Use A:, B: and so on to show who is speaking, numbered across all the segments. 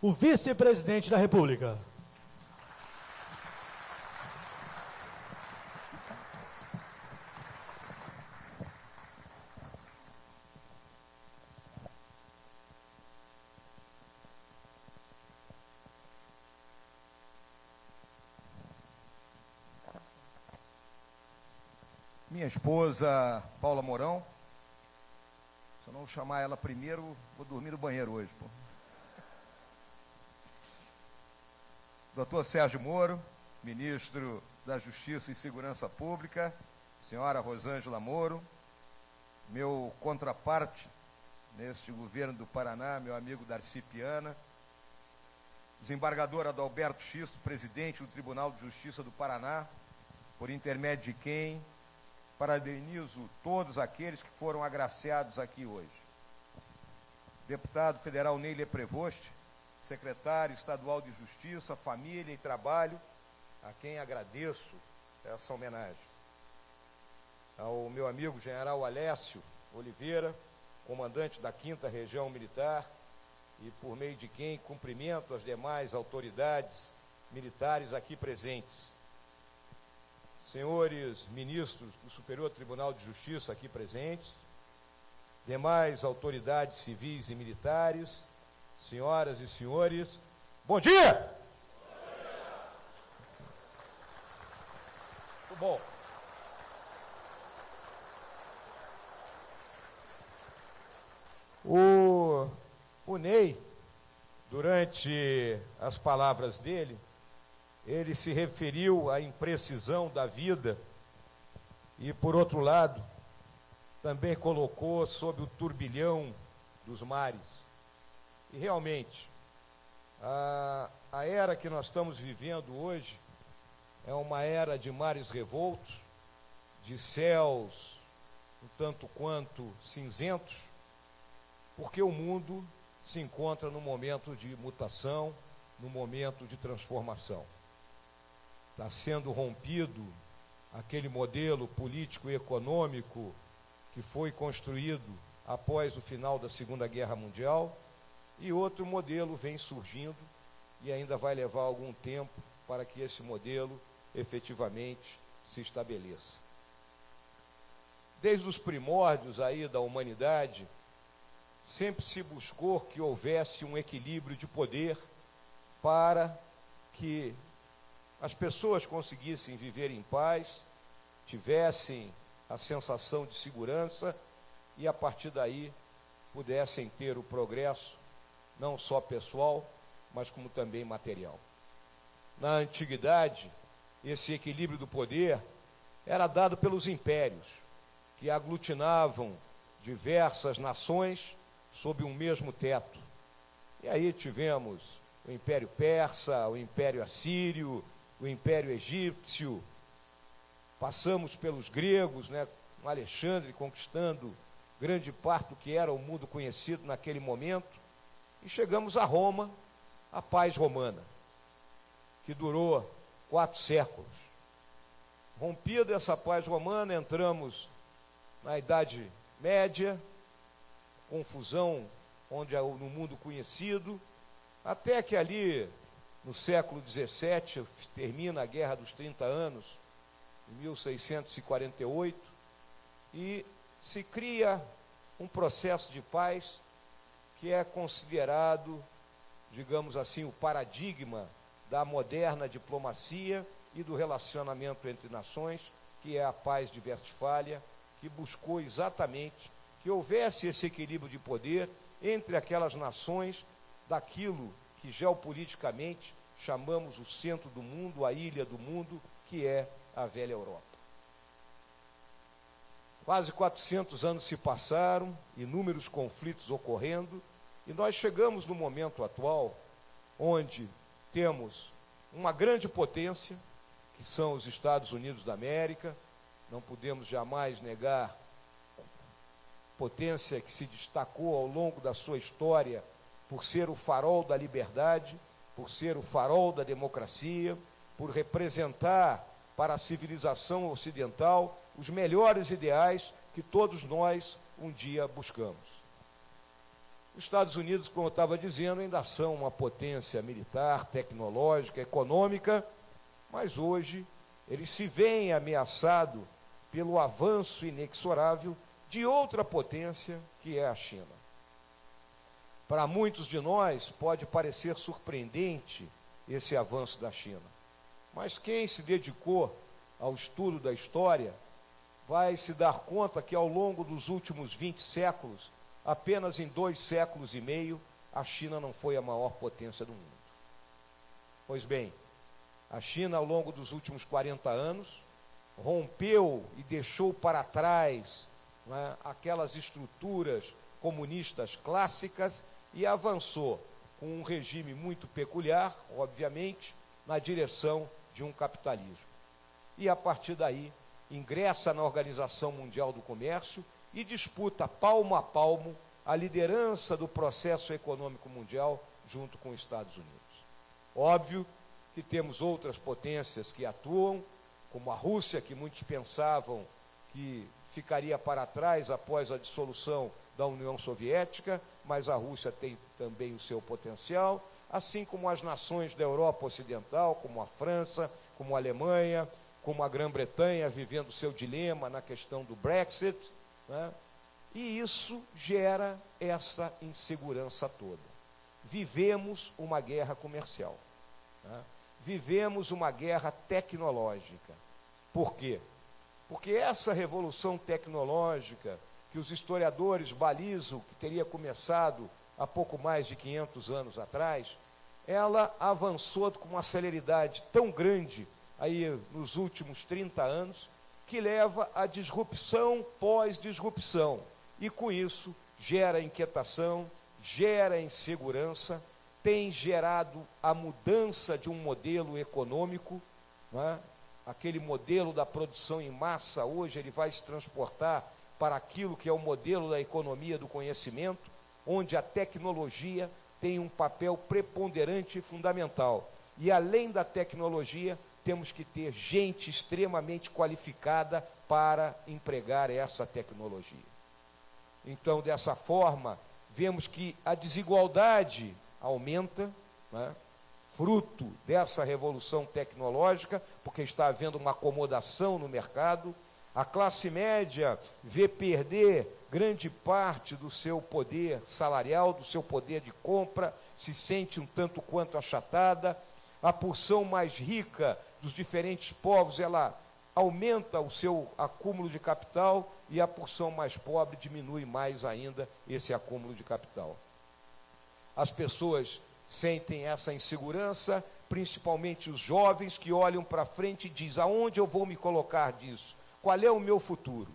A: o vice-presidente da República.
B: Minha esposa, Paula Mourão. Se eu não chamar ela primeiro, vou dormir no banheiro hoje, pô. Doutor Sérgio Moro, ministro da Justiça e Segurança Pública, senhora Rosângela Moro, meu contraparte neste governo do Paraná, meu amigo Darcy Piana, desembargador Adalberto Xisto, presidente do Tribunal de Justiça do Paraná, por intermédio de quem parabenizo todos aqueles que foram agraciados aqui hoje. Deputado federal Neile Prevost, secretário estadual de Justiça, Família e Trabalho, a quem agradeço essa homenagem. Ao meu amigo general Alessio Oliveira, comandante da 5ª Região Militar, e por meio de quem cumprimento as demais autoridades militares aqui presentes. Senhores ministros do Superior Tribunal de Justiça aqui presentes, demais autoridades civis e militares, senhoras e senhores, bom dia! Bom dia! Muito bom. O Ney, durante as palavras dele, ele se referiu à imprecisão da vida e, por outro lado, também colocou sob o turbilhão dos mares. E, realmente, a era que nós estamos vivendo hoje é uma era de mares revoltos, de céus um tanto quanto cinzentos, porque o mundo se encontra num momento de mutação, num momento de transformação. Está sendo rompido aquele modelo político e econômico que foi construído após o final da Segunda Guerra Mundial, e outro modelo vem surgindo e ainda vai levar algum tempo para que esse modelo efetivamente se estabeleça. Desde os primórdios aí da humanidade, sempre se buscou que houvesse um equilíbrio de poder para que as pessoas conseguissem viver em paz, tivessem a sensação de segurança e, a partir daí, pudessem ter o progresso, não só pessoal, mas como também material. Na antiguidade, esse equilíbrio do poder era dado pelos impérios, que aglutinavam diversas nações sob um mesmo teto. E aí tivemos o Império Persa, o Império Assírio, o Império Egípcio, passamos pelos gregos, com Alexandre conquistando grande parte do que era o mundo conhecido naquele momento, e chegamos a Roma, a paz romana, que durou 4 séculos. Rompida essa paz romana, entramos na Idade Média, confusão onde no mundo conhecido, até que ali no século XVII termina a Guerra dos 30 Anos, em 1648, e se cria um processo de paz que é considerado, digamos assim, o paradigma da moderna diplomacia e do relacionamento entre nações, que é a Paz de Westfália, que buscou exatamente que houvesse esse equilíbrio de poder entre aquelas nações daquilo que geopoliticamente chamamos o centro do mundo, a ilha do mundo, que é a velha Europa. Quase 400 anos se passaram, inúmeros conflitos ocorrendo, e nós chegamos no momento atual, onde temos uma grande potência, que são os Estados Unidos da América. Não podemos jamais negar potência que se destacou ao longo da sua história por ser o farol da liberdade, por ser o farol da democracia, por representar para a civilização ocidental os melhores ideais que todos nós um dia buscamos. Os Estados Unidos, como eu estava dizendo, ainda são uma potência militar, tecnológica, econômica, mas hoje eles se veem ameaçados pelo avanço inexorável de outra potência, que é a China. Para muitos de nós, pode parecer surpreendente esse avanço da China, mas quem se dedicou ao estudo da história vai se dar conta que ao longo dos últimos 20 séculos, apenas em 2 séculos e meio, a China não foi a maior potência do mundo. Pois bem, a China, ao longo dos últimos 40 anos, rompeu e deixou para trás, né, aquelas estruturas comunistas clássicas e avançou com um regime muito peculiar, obviamente, na direção de um capitalismo. E a partir daí, ingressa na Organização Mundial do Comércio e disputa palmo a palmo a liderança do processo econômico mundial junto com os Estados Unidos. Óbvio que temos outras potências que atuam, como a Rússia, que muitos pensavam que ficaria para trás após a dissolução da União Soviética, mas a Rússia tem também o seu potencial, assim como as nações da Europa Ocidental, como a França, como a Alemanha, como a Grã-Bretanha, vivendo o seu dilema na questão do Brexit, né? E isso gera essa insegurança toda. Vivemos uma guerra comercial, né? Vivemos uma guerra tecnológica. Por quê? Porque essa revolução tecnológica, que os historiadores balizam que teria começado há pouco mais de 500 anos atrás, ela avançou com uma celeridade tão grande aí nos últimos 30 anos, que leva à disrupção pós-disrupção. E com isso gera inquietação, gera insegurança, tem gerado a mudança de um modelo econômico, né? Aquele modelo da produção em massa, hoje ele vai se transportar para aquilo que é o modelo da economia do conhecimento, onde a tecnologia tem um papel preponderante e fundamental. E além da tecnologia, temos que ter gente extremamente qualificada para empregar essa tecnologia. Então, dessa forma, vemos que a desigualdade aumenta, né, fruto dessa revolução tecnológica, porque está havendo uma acomodação no mercado. A classe média vê perder grande parte do seu poder salarial, do seu poder de compra, se sente um tanto quanto achatada. A porção mais rica dos diferentes povos, ela aumenta o seu acúmulo de capital, e a porção mais pobre diminui mais ainda esse acúmulo de capital. As pessoas sentem essa insegurança, principalmente os jovens que olham para frente e dizem: aonde eu vou me colocar disso? Qual é o meu futuro?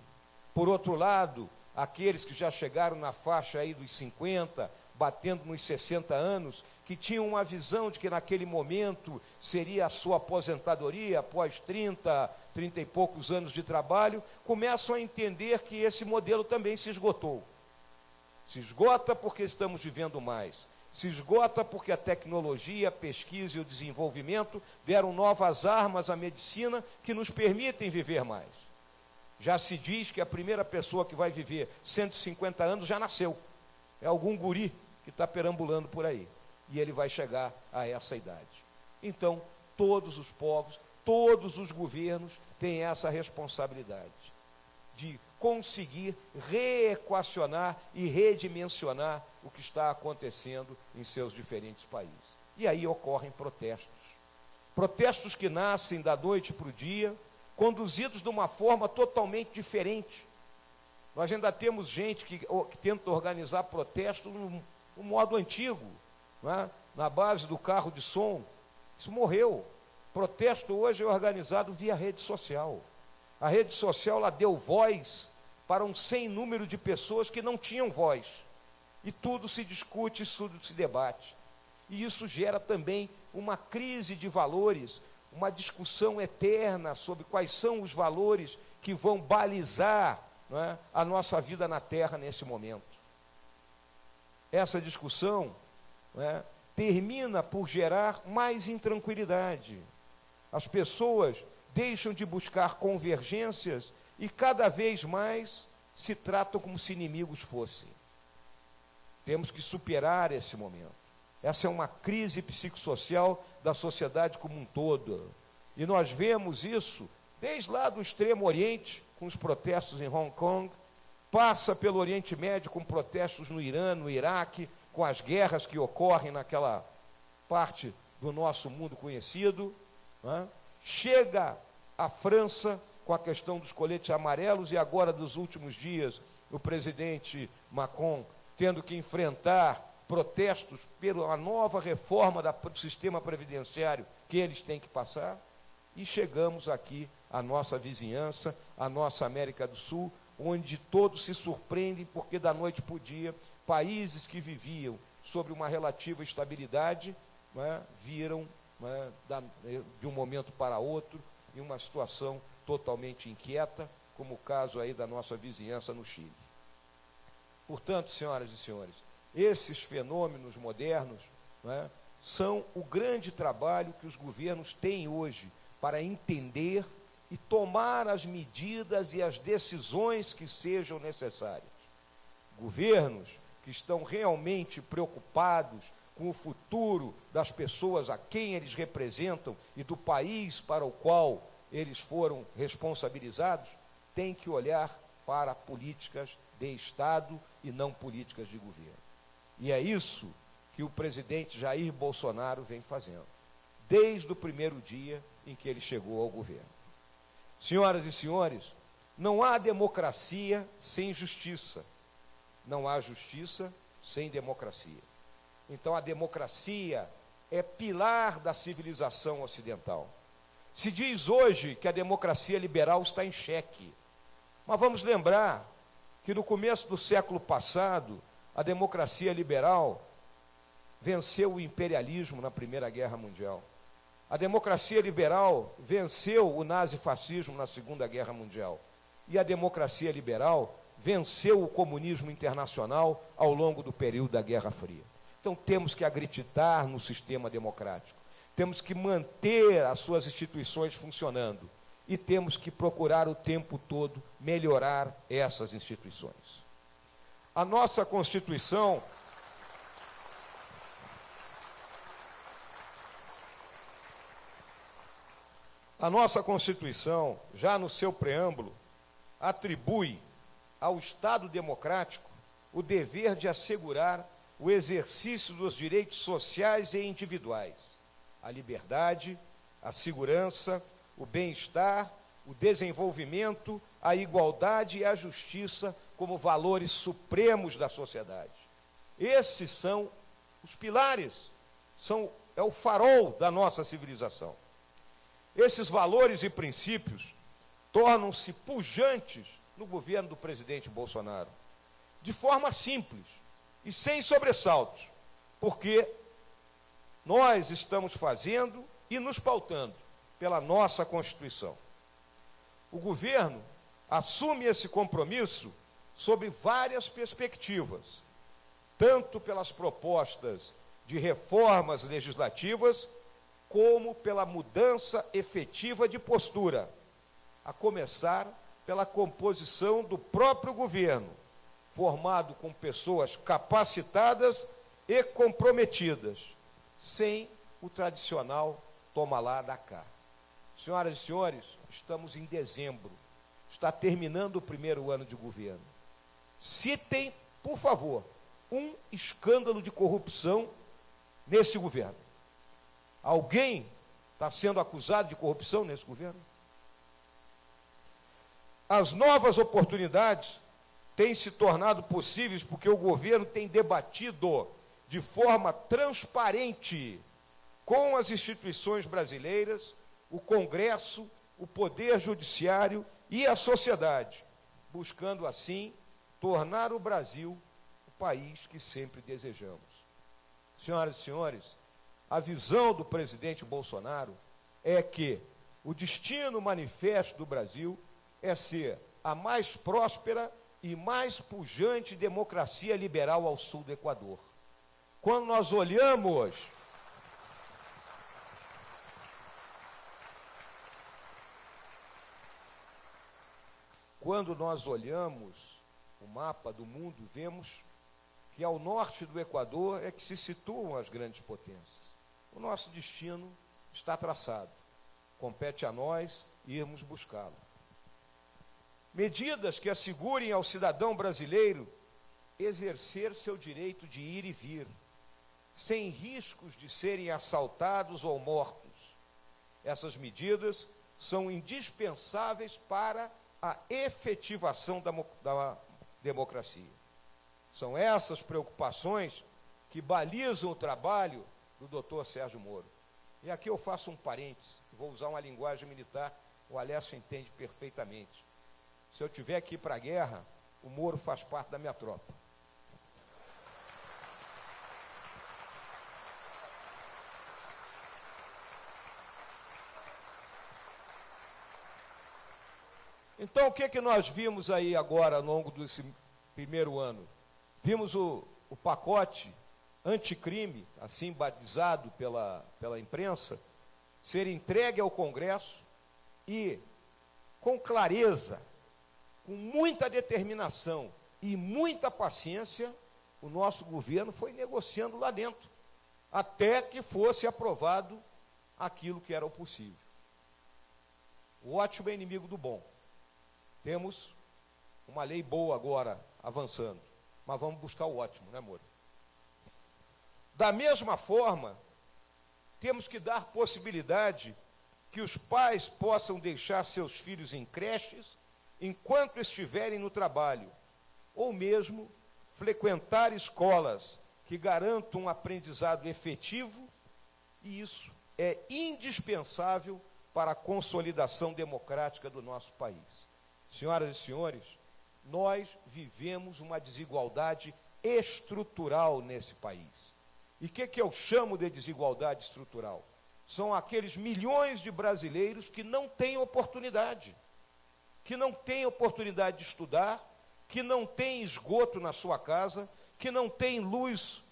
B: Por outro lado, aqueles que já chegaram na faixa aí dos 50, batendo nos 60 anos, que tinham uma visão de que naquele momento seria a sua aposentadoria após 30 e poucos anos de trabalho, começam a entender que esse modelo também se esgotou. Se esgota porque estamos vivendo mais. Se esgota porque a tecnologia, a pesquisa e o desenvolvimento deram novas armas à medicina que nos permitem viver mais. Já se diz que a primeira pessoa que vai viver 150 anos já nasceu. É algum guri que está perambulando por aí. E ele vai chegar a essa idade. Então, todos os povos, todos os governos têm essa responsabilidade de conseguir reequacionar e redimensionar o que está acontecendo em seus diferentes países. E aí ocorrem protestos. Protestos que nascem da noite para o dia, conduzidos de uma forma totalmente diferente. Nós ainda temos gente que tenta organizar protestos no modo antigo, né? Na base do carro de som. Isso morreu. Protesto hoje é organizado via rede social. A rede social ela deu voz para um sem número de pessoas que não tinham voz. E tudo se discute, tudo se debate. E isso gera também uma crise de valores, uma discussão eterna sobre quais são os valores que vão balizar, né, a nossa vida na Terra nesse momento. Essa discussão, né, termina por gerar mais intranquilidade. As pessoas deixam de buscar convergências e cada vez mais se tratam como se inimigos fossem. Temos que superar esse momento. Essa é uma crise psicossocial da sociedade como um todo. E nós vemos isso desde lá do Extremo Oriente, com os protestos em Hong Kong, passa pelo Oriente Médio com protestos no Irã, no Iraque, com as guerras que ocorrem naquela parte do nosso mundo conhecido, né? Chega à França com a questão dos coletes amarelos e agora, dos últimos dias, o presidente Macron tendo que enfrentar protestos pela nova reforma do sistema previdenciário que eles têm que passar, e chegamos aqui à nossa vizinhança, à nossa América do Sul, onde todos se surpreendem porque da noite para o dia, países que viviam sobre uma relativa estabilidade, né, viram, né, de um momento para outro, em uma situação totalmente inquieta, como o caso aí da nossa vizinhança no Chile. Portanto, senhoras e senhores, esses fenômenos modernos, né, são o grande trabalho que os governos têm hoje para entender e tomar as medidas e as decisões que sejam necessárias. Governos que estão realmente preocupados com o futuro das pessoas a quem eles representam e do país para o qual eles foram responsabilizados, têm que olhar para políticas de Estado e não políticas de governo. E é isso que o presidente Jair Bolsonaro vem fazendo, desde o primeiro dia em que ele chegou ao governo. Senhoras e senhores, não há democracia sem justiça, não há justiça sem democracia. Então, a democracia é pilar da civilização ocidental. Se diz hoje que a democracia liberal está em xeque, mas vamos lembrar que no começo do século passado, a democracia liberal venceu o imperialismo na Primeira Guerra Mundial. A democracia liberal venceu o nazifascismo na Segunda Guerra Mundial. E a democracia liberal venceu o comunismo internacional ao longo do período da Guerra Fria. Então, temos que acreditar no sistema democrático. Temos que manter as suas instituições funcionando. E temos que procurar o tempo todo melhorar essas instituições. A nossa Constituição já no seu preâmbulo, atribui ao Estado democrático o dever de assegurar o exercício dos direitos sociais e individuais, a liberdade, a segurança, o bem-estar, o desenvolvimento, a igualdade e a justiça como valores supremos da sociedade. Esses são os pilares, é o farol da nossa civilização. Esses valores e princípios tornam-se pujantes no governo do presidente Bolsonaro, de forma simples e sem sobressaltos, porque nós estamos fazendo e nos pautando pela nossa Constituição. O governo assume esse compromisso sob várias perspectivas, tanto pelas propostas de reformas legislativas, como pela mudança efetiva de postura, a começar pela composição do próprio governo, formado com pessoas capacitadas e comprometidas, sem o tradicional toma lá, dá cá. Senhoras e senhores, estamos em dezembro, está terminando o primeiro ano de governo. Citem, por favor, um escândalo de corrupção nesse governo. Alguém está sendo acusado de corrupção nesse governo? As novas oportunidades têm se tornado possíveis porque o governo tem debatido de forma transparente com as instituições brasileiras, o Congresso, o Poder Judiciário e a sociedade, buscando assim tornar o Brasil o país que sempre desejamos. Senhoras e senhores, a visão do presidente Bolsonaro é que o destino manifesto do Brasil é ser a mais próspera e mais pujante democracia liberal ao sul do Equador. Quando nós olhamos o mapa do mundo, vemos que ao norte do Equador é que se situam as grandes potências. O nosso destino está traçado. Compete a nós irmos buscá-lo. Medidas que assegurem ao cidadão brasileiro exercer seu direito de ir e vir, sem riscos de serem assaltados ou mortos. Essas medidas são indispensáveis para a efetivação da democracia. São essas preocupações que balizam o trabalho do doutor Sérgio Moro. E aqui eu faço um parênteses, vou usar uma linguagem militar, o Alessio entende perfeitamente. Se eu tiver que ir para a guerra, o Moro faz parte da minha tropa. Então, o que nós vimos aí agora, ao longo desse primeiro ano? Vimos o pacote anticrime, assim batizado pela imprensa, ser entregue ao Congresso e, com clareza, com muita determinação e muita paciência, o nosso governo foi negociando lá dentro, até que fosse aprovado aquilo que era o possível. O ótimo é inimigo do bom. Temos uma lei boa agora avançando, mas vamos buscar o ótimo, né, Moro? Da mesma forma, temos que dar possibilidade que os pais possam deixar seus filhos em creches enquanto estiverem no trabalho, ou mesmo frequentar escolas que garantam um aprendizado efetivo, e isso é indispensável para a consolidação democrática do nosso país. Senhoras e senhores, nós vivemos uma desigualdade estrutural nesse país. E o que eu chamo de desigualdade estrutural? São aqueles milhões de brasileiros que não têm oportunidade, de estudar, que não têm esgoto na sua casa, que não têm luz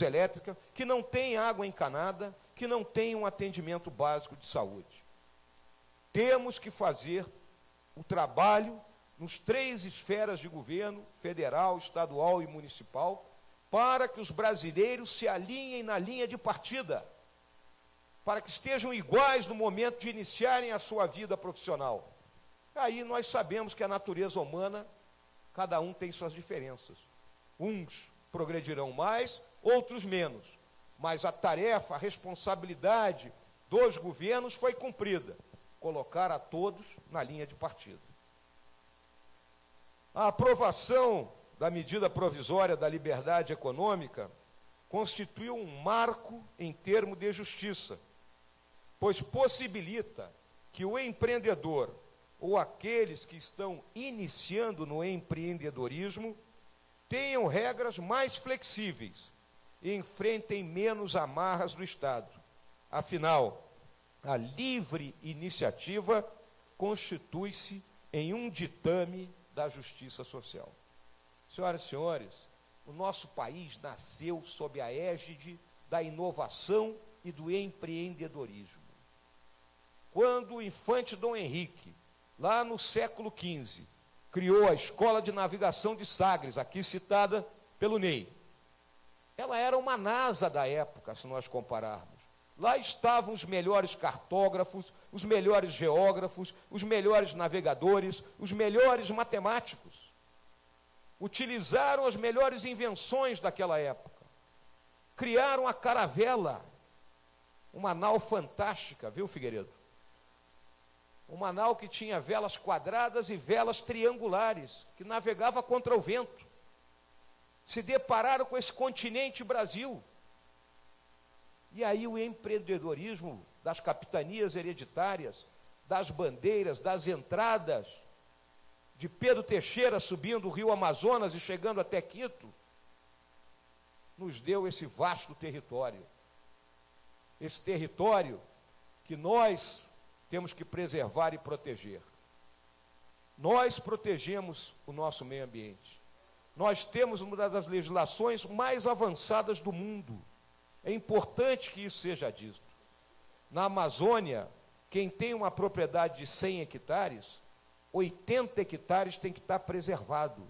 B: elétrica, que não têm água encanada, que não têm um atendimento básico de saúde. Temos que fazer o trabalho nos 3 esferas de governo, federal, estadual e municipal, para que os brasileiros se alinhem na linha de partida, para que estejam iguais no momento de iniciarem a sua vida profissional. Aí nós sabemos que a natureza humana, cada um tem suas diferenças. Uns progredirão mais, outros menos. Mas a tarefa, a responsabilidade dos governos foi cumprida. Colocar a todos na linha de partida. A aprovação da medida provisória da liberdade econômica constituiu um marco em termos de justiça, pois possibilita que o empreendedor ou aqueles que estão iniciando no empreendedorismo tenham regras mais flexíveis e enfrentem menos amarras do Estado. Afinal, a livre iniciativa constitui-se em um ditame da justiça social. Senhoras e senhores, o nosso país nasceu sob a égide da inovação e do empreendedorismo. Quando o infante Dom Henrique, lá no século XV, criou a Escola de Navegação de Sagres, aqui citada pelo Ney, ela era uma NASA da época, se nós compararmos. Lá estavam os melhores cartógrafos, os melhores geógrafos, os melhores navegadores, os melhores matemáticos. Utilizaram as melhores invenções daquela época. Criaram a caravela, uma nau fantástica, viu, Figueiredo? Uma nau que tinha velas quadradas e velas triangulares, que navegava contra o vento. Se depararam com esse continente Brasil. E aí o empreendedorismo das capitanias hereditárias, das bandeiras, das entradas, de Pedro Teixeira subindo o rio Amazonas e chegando até Quito, nos deu esse vasto território. Esse território que nós temos que preservar e proteger. Nós protegemos o nosso meio ambiente. Nós temos uma das legislações mais avançadas do mundo. É importante que isso seja dito. Na Amazônia, quem tem uma propriedade de 100 hectares, 80 hectares tem que estar preservados.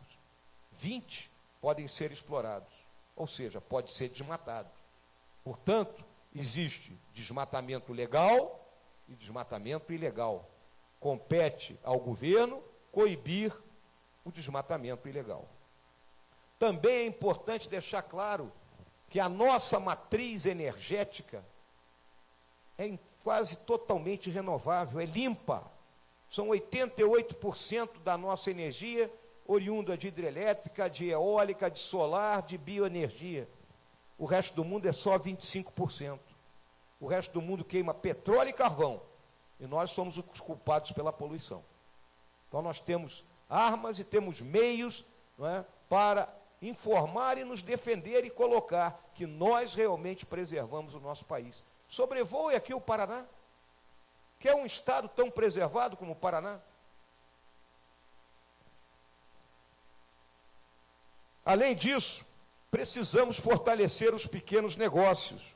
B: 20 podem ser explorados, ou seja, pode ser desmatado. Portanto, existe desmatamento legal e desmatamento ilegal. Compete ao governo coibir o desmatamento ilegal. Também é importante deixar claro que a nossa matriz energética é quase totalmente renovável, é limpa. São 88% da nossa energia oriunda de hidrelétrica, de eólica, de solar, de bioenergia. O resto do mundo é só 25%. O resto do mundo queima petróleo e carvão. E nós somos os culpados pela poluição. Então nós temos armas e temos meios, não é, para informar e nos defender e colocar que nós realmente preservamos o nosso país. Sobrevoe aqui o Paraná, que é um estado tão preservado como o Paraná. Além disso, precisamos fortalecer os pequenos negócios,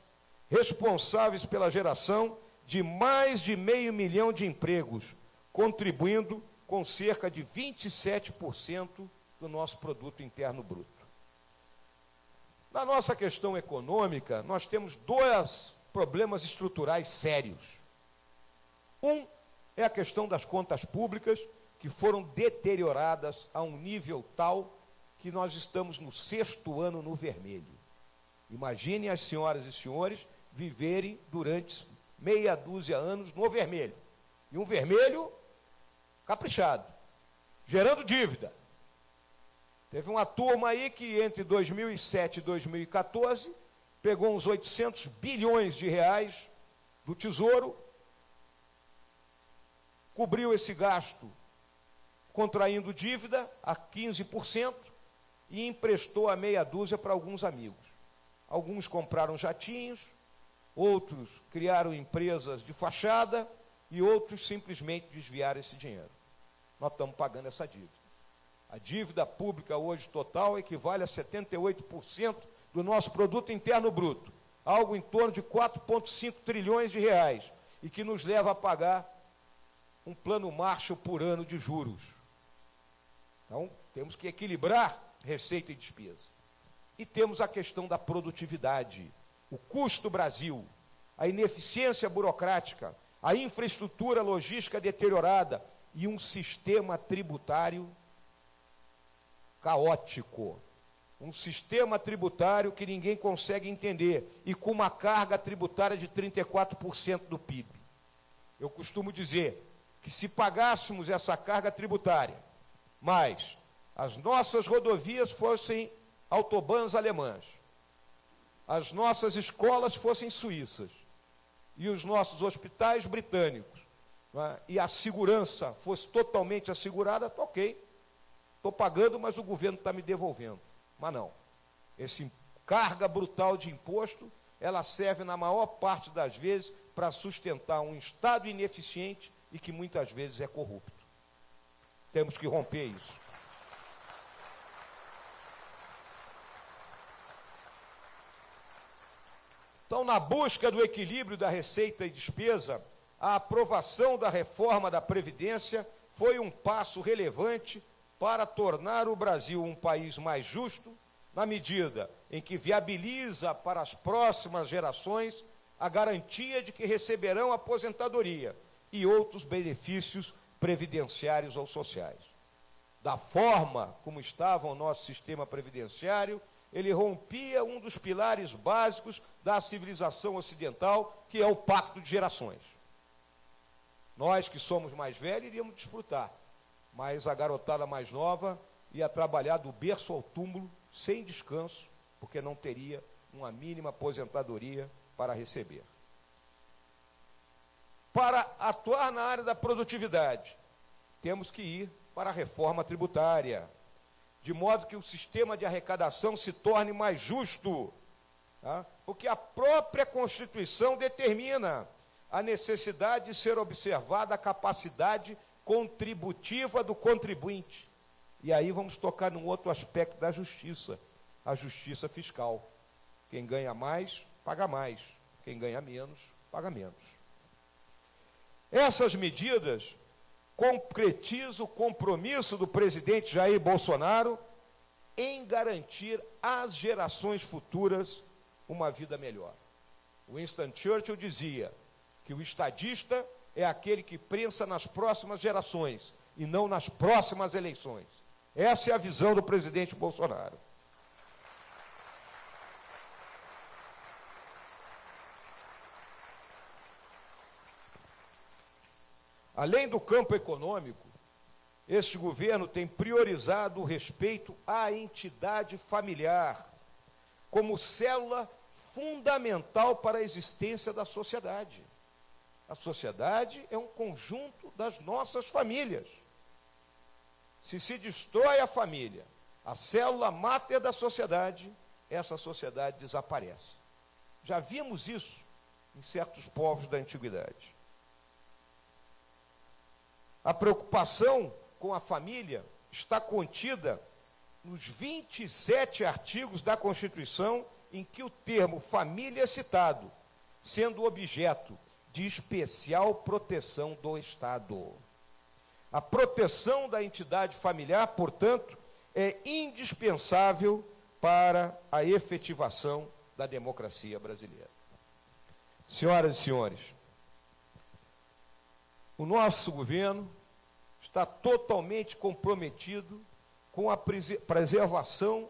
B: responsáveis pela geração de mais de 500 mil de empregos, contribuindo com cerca de 27% do nosso produto interno bruto. Na nossa questão econômica, nós temos dois problemas estruturais sérios. Um é a questão das contas públicas, que foram deterioradas a um nível tal que nós estamos no 6º ano no vermelho. Imaginem as senhoras e senhores viverem durante meia dúzia de anos no vermelho. E um vermelho caprichado, gerando dívida. Teve uma turma aí que entre 2007 e 2014 pegou uns 800 bilhões de reais do Tesouro, cobriu esse gasto contraindo dívida a 15% e emprestou a meia dúzia para alguns amigos. Alguns compraram jatinhos, outros criaram empresas de fachada e outros simplesmente desviaram esse dinheiro. Nós estamos pagando essa dívida. A dívida pública hoje total equivale a 78% do nosso produto interno bruto, algo em torno de 4,5 trilhões de reais, e que nos leva a pagar um plano Marshall por ano de juros. Então, temos que equilibrar receita e despesa. E temos a questão da produtividade, o custo Brasil, a ineficiência burocrática, a infraestrutura logística deteriorada e um sistema tributário caótico. Um sistema tributário que ninguém consegue entender e com uma carga tributária de 34% do PIB. Eu costumo dizer que se pagássemos essa carga tributária, mas as nossas rodovias fossem autobans alemãs, as nossas escolas fossem suíças e os nossos hospitais britânicos, e a segurança fosse totalmente assegurada, tá ok, estou pagando, mas o governo está me devolvendo. Mas não, essa carga brutal de imposto, ela serve na maior parte das vezes para sustentar um Estado ineficiente e que muitas vezes é corrupto. Temos que romper isso. Então, na busca do equilíbrio da receita e despesa, a aprovação da reforma da Previdência foi um passo relevante para tornar o Brasil um país mais justo, na medida em que viabiliza para as próximas gerações a garantia de que receberão aposentadoria e outros benefícios previdenciários ou sociais. Da forma como estava o nosso sistema previdenciário, ele rompia um dos pilares básicos da civilização ocidental, que é o pacto de gerações. Nós que somos mais velhos iríamos desfrutar, mas a garotada mais nova ia trabalhar do berço ao túmulo, sem descanso, porque não teria uma mínima aposentadoria para receber. Para atuar na área da produtividade, temos que ir para a reforma tributária, de modo que o sistema de arrecadação se torne mais justo, tá? Porque a própria Constituição determina a necessidade de ser observada a capacidade contributiva do contribuinte. E aí vamos tocar num outro aspecto da justiça, a justiça fiscal. Quem ganha mais, paga mais. Quem ganha menos, paga menos. Essas medidas concretizam o compromisso do presidente Jair Bolsonaro em garantir às gerações futuras uma vida melhor. Winston Churchill dizia que o estadista é aquele que pensa nas próximas gerações e não nas próximas eleições. Essa é a visão do presidente Bolsonaro. Além do campo econômico, este governo tem priorizado o respeito à entidade familiar como célula fundamental para a existência da sociedade. A sociedade é um conjunto das nossas famílias. Se destrói a família, a célula máter da sociedade, essa sociedade desaparece. Já vimos isso em certos povos da antiguidade. A preocupação com a família está contida nos 27 artigos da Constituição em que o termo família é citado, sendo objeto de especial proteção do Estado. A proteção da entidade familiar, portanto, é indispensável para a efetivação da democracia brasileira. Senhoras e senhores, o nosso governo está totalmente comprometido com a preservação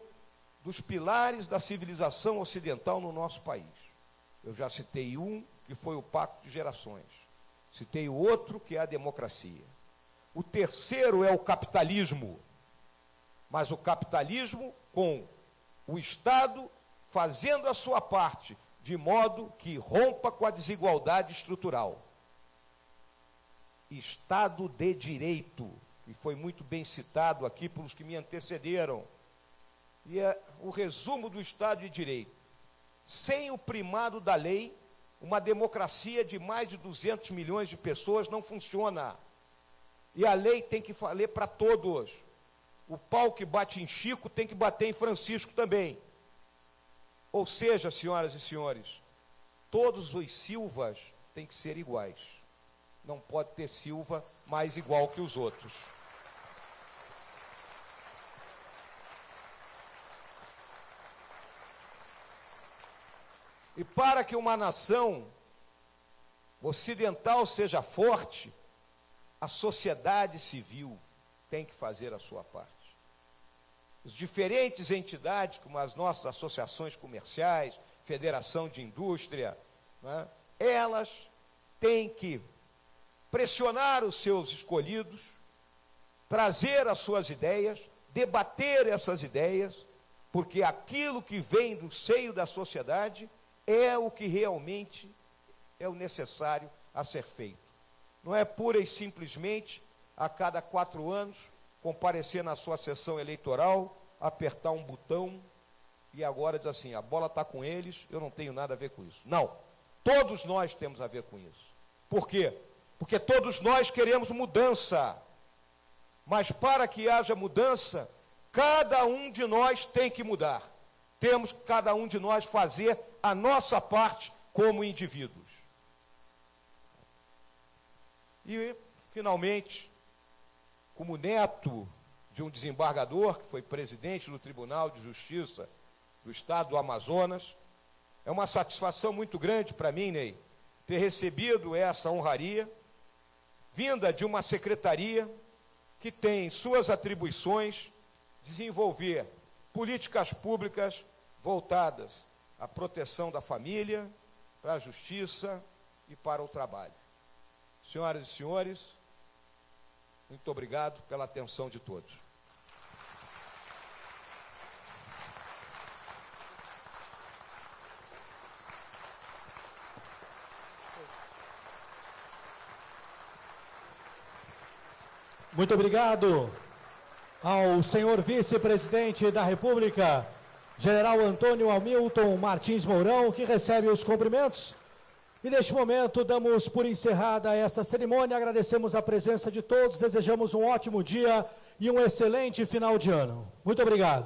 B: dos pilares da civilização ocidental no nosso país. Eu já citei um, que foi o Pacto de Gerações. Citei o outro, que é a democracia. O terceiro é o capitalismo, mas o capitalismo com o Estado fazendo a sua parte, de modo que rompa com a desigualdade estrutural. Estado de Direito, e foi muito bem citado aqui pelos que me antecederam, e é o resumo do Estado de Direito. Sem o primado da lei, uma democracia de mais de 200 milhões de pessoas não funciona. E a lei tem que valer para todos. O pau que bate em Chico tem que bater em Francisco também. Ou seja, senhoras e senhores, todos os Silvas têm que ser iguais. Não pode ter Silva mais igual que os outros. E para que uma nação ocidental seja forte, a sociedade civil tem que fazer a sua parte. As diferentes entidades, como as nossas associações comerciais, Federação de Indústria, né, elas têm que pressionar os seus escolhidos, trazer as suas ideias, debater essas ideias, porque aquilo que vem do seio da sociedade é o que realmente é o necessário a ser feito. Não é pura e simplesmente, a cada 4 anos, comparecer na sua sessão eleitoral, apertar um botão e agora diz assim, a bola está com eles, eu não tenho nada a ver com isso. Não, todos nós temos a ver com isso. Por quê? Porque todos nós queremos mudança, mas para que haja mudança, cada um de nós tem que mudar. Temos que cada um de nós fazer a nossa parte como indivíduos. E, finalmente, como neto de um desembargador, que foi presidente do Tribunal de Justiça do Estado do Amazonas, é uma satisfação muito grande para mim, Ney, ter recebido essa honraria, vinda de uma secretaria que tem suas atribuições desenvolver políticas públicas voltadas à proteção da família, para a justiça e para o trabalho. Senhoras e senhores, muito obrigado pela atenção de todos.
A: Muito obrigado ao senhor vice-presidente da República, general Antônio Hamilton Martins Mourão, que recebe os cumprimentos. E neste momento damos por encerrada esta cerimônia, agradecemos a presença de todos, desejamos um ótimo dia e um excelente final de ano. Muito obrigado.